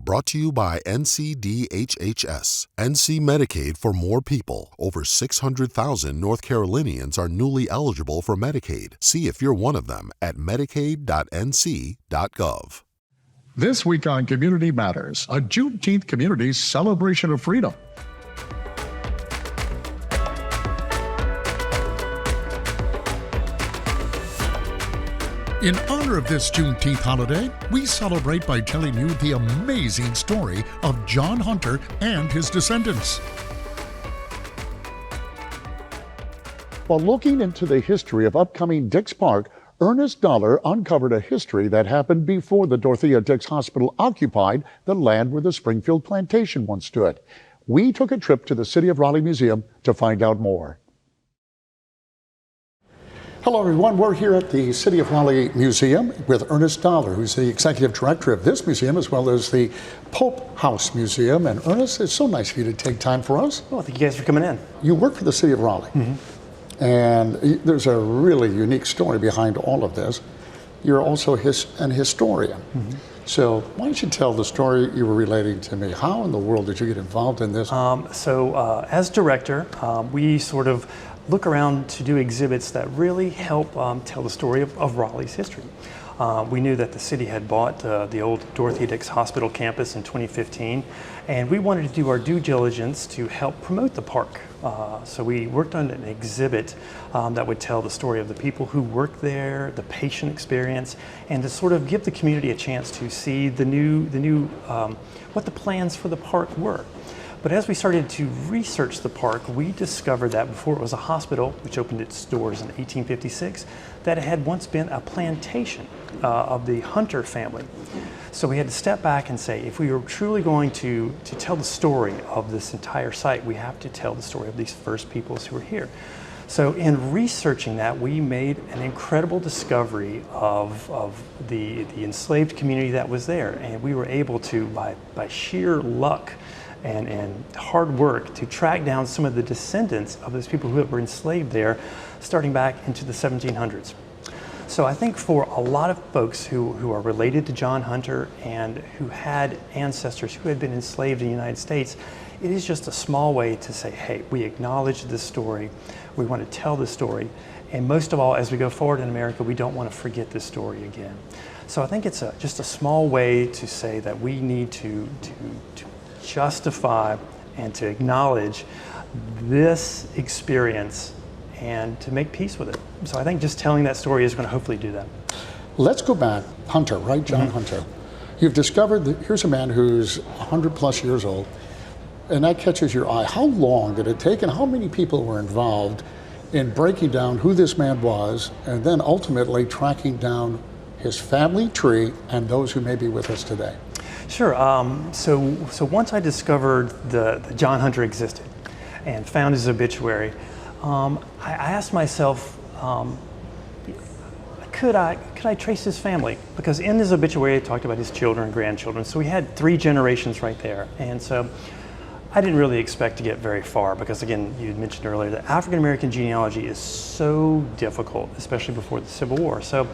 Brought to you by NCDHHS. NC Medicaid for more people. Over 600,000 North Carolinians are newly eligible for Medicaid. See if you're one of them at medicaid.nc.gov. This week on Community Matters, a Juneteenth community celebration of freedom. In honor of this Juneteenth holiday, we celebrate by telling you the amazing story of John Hunter and his descendants. While looking into the history of upcoming Dix Park, Ernest uncovered a history that happened before the Dorothea Dix Hospital occupied the land where the Springfield Plantation once stood. We took a trip to the City of Raleigh Museum to find out more. Hello, everyone. We're here at the City of Raleigh Museum with Ernest, who's the executive director of this museum, as well as the Pope House Museum. And Ernest, it's so nice of you to take time for us. Well, thank you guys for coming in. You work for the City of Raleigh, and there's a really unique story behind all of this. You're also an historian. So why don't you tell the story you were relating to me? How in the world did you get involved in this? As director, we sort of look around to do exhibits that really help tell the story of Raleigh's history. We knew that the city had bought the old Dorothea Dix Hospital campus in 2015, and we wanted to do our due diligence to help promote the park. So we worked on an exhibit that would tell the story of the people who work there, the patient experience, and to sort of give the community a chance to see what the plans for the park were. But as we started to research the park, we discovered that before it was a hospital, which opened its doors in 1856, that it had once been a plantation of the Hunter family. So we had to step back and say, if we were truly going to tell the story of this entire site, we have to tell the story of these first peoples who were here. So in researching that, we made an incredible discovery of the enslaved community that was there. And we were able to, by sheer luck, and hard work, to track down some of the descendants of those people who were enslaved there, starting back into the 1700s. So I think for a lot of folks who are related to John Hunter and who had ancestors who had been enslaved in the United States, it is just a small way to say, hey, we acknowledge this story, we want to tell this story, and most of all, as we go forward in America, we don't want to forget this story again. So I think it's just a small way to say that we need to justify and to acknowledge this experience and to make peace with it. So I think just telling that story is going to hopefully do that. Let's go back. Hunter, right? John Hunter. You've discovered that here's a man who's 100 plus years old, and that catches your eye. How long did it take, and how many people were involved in breaking down who this man was, and then ultimately tracking down his family tree and those who may be with us today? Sure. So once I discovered the John Hunter existed and found his obituary, I asked myself, could I trace his family? Because in his obituary, it talked about his children and grandchildren. So we had 3 generations right there. And so I didn't really expect to get very far because, again, you mentioned earlier that African-American genealogy is so difficult, especially before the Civil War. So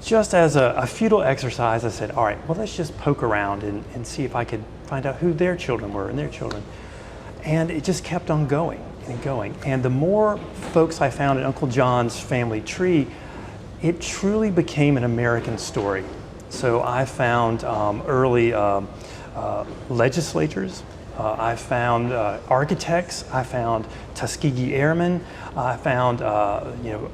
just as a futile exercise, I said, all right, well, let's just poke around and see if I could find out who their children were and their children. And it just kept on going and going. And the more folks I found in Uncle John's family tree, it truly became an American story. So I found early legislators, I found architects, I found Tuskegee Airmen, I found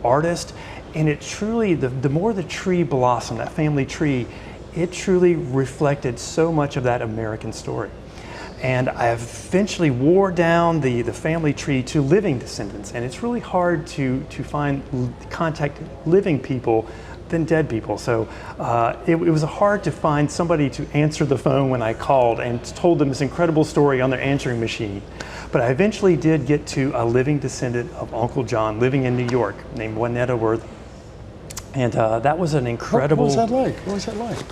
artists. And it truly, the more the tree blossomed, that family tree, it truly reflected so much of that American story. And I eventually wore down the family tree to living descendants. And it's really hard to contact living people than dead people. So it was hard to find somebody to answer the phone when I called and told them this incredible story on their answering machine. But I eventually did get to a living descendant of Uncle John living in New York named Juanetta Worth. And that was an incredible... What was that like?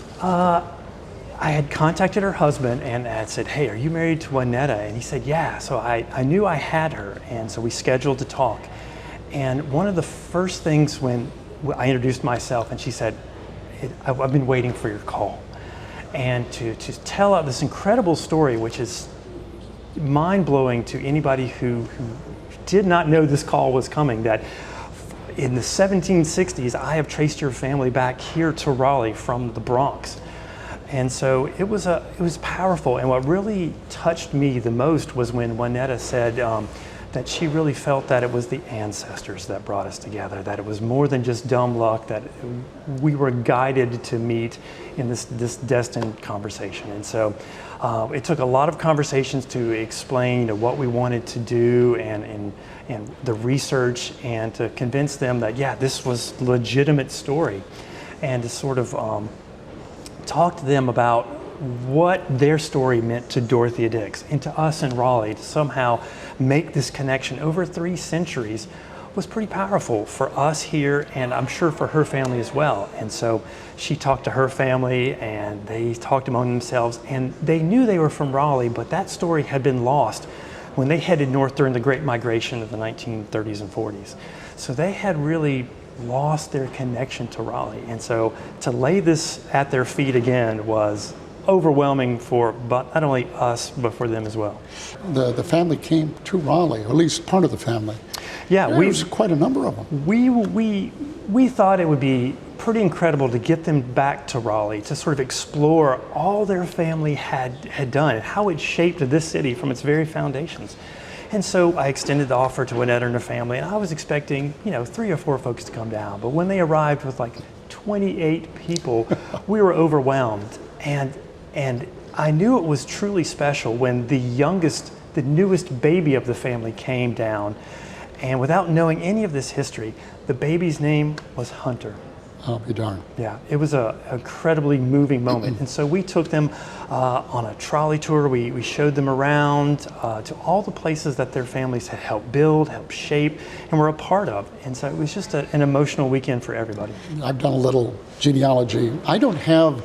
I had contacted her husband and I said, hey, are you married to Juanetta? And he said, yeah. So I knew I had her. And so we scheduled to talk. And one of the first things when I introduced myself and she said, I've been waiting for your call. and to tell this incredible story, which is mind-blowing to anybody who did not know this call was coming, that in the 1760s, I have traced your family back here to Raleigh from the Bronx. And so it was powerful. And what really touched me the most was when Juanetta said that she really felt that it was the ancestors that brought us together, that it was more than just dumb luck, that we were guided to meet in this destined conversation. And so it took a lot of conversations to explain what we wanted to do and the research, and to convince them that, yeah, this was a legitimate story, and to sort of talk to them about what their story meant to Dorothea Dix and to us in Raleigh. To somehow make this connection over 3 centuries was pretty powerful for us here, and I'm sure for her family as well. And so she talked to her family, and they talked among themselves, and they knew they were from Raleigh, but that story had been lost when they headed north during the Great Migration of the 1930s and 40s. So they had really lost their connection to Raleigh. And so to lay this at their feet again was overwhelming for not only us, but for them as well. The family came to Raleigh, or at least part of the family. Yeah, there was quite a number of them. We thought it would be pretty incredible to get them back to Raleigh to sort of explore all their family had done and how it shaped this city from its very foundations. And so I extended the offer to Juanetta and her family, and I was expecting 3 or 4 folks to come down. But when they arrived with like 28 people, we were overwhelmed. And I knew it was truly special when the newest baby of the family came down. And without knowing any of this history, the baby's name was Hunter. I'll be darned. Yeah, it was an incredibly moving moment. And so we took them on a trolley tour. We showed them around to all the places that their families had helped build, helped shape, and were a part of. And so it was just an emotional weekend for everybody. I've done a little genealogy. I don't have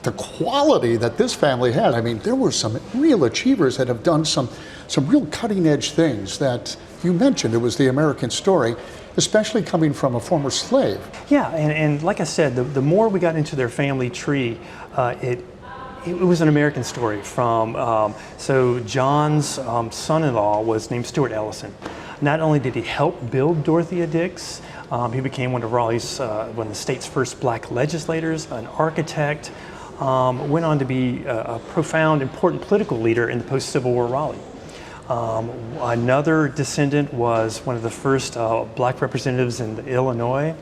the quality that this family had. I mean, there were some real achievers that have done some real cutting edge things that you mentioned. It was the American story, especially coming from a former slave. Yeah, and like I said, the more we got into their family tree, it was an American story. So John's son-in-law was named Stuart Ellison. Not only did he help build Dorothea Dix, he became one of Raleigh's, one of the state's first black legislators, an architect, went on to be a profound, important political leader in the post-Civil War Raleigh. Another descendant was one of the first black representatives in the Illinois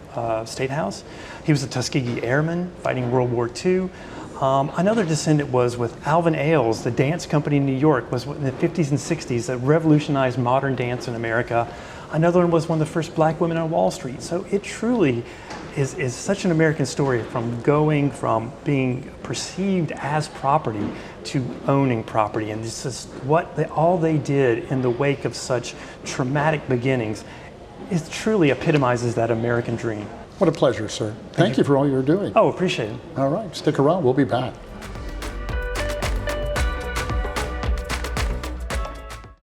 State House. He was a Tuskegee Airman fighting World War II. Another descendant was with Alvin Ailes, the dance company in New York, was in the 50s and 60s that revolutionized modern dance in America. Another one was one of the first black women on Wall Street. So it truly is such an American story, from from being perceived as property to owning property. And this is all they did in the wake of such traumatic beginnings. It truly epitomizes that American dream. What a pleasure, sir. Thank you for all you're doing. Oh, appreciate it. All right, stick around. We'll be back.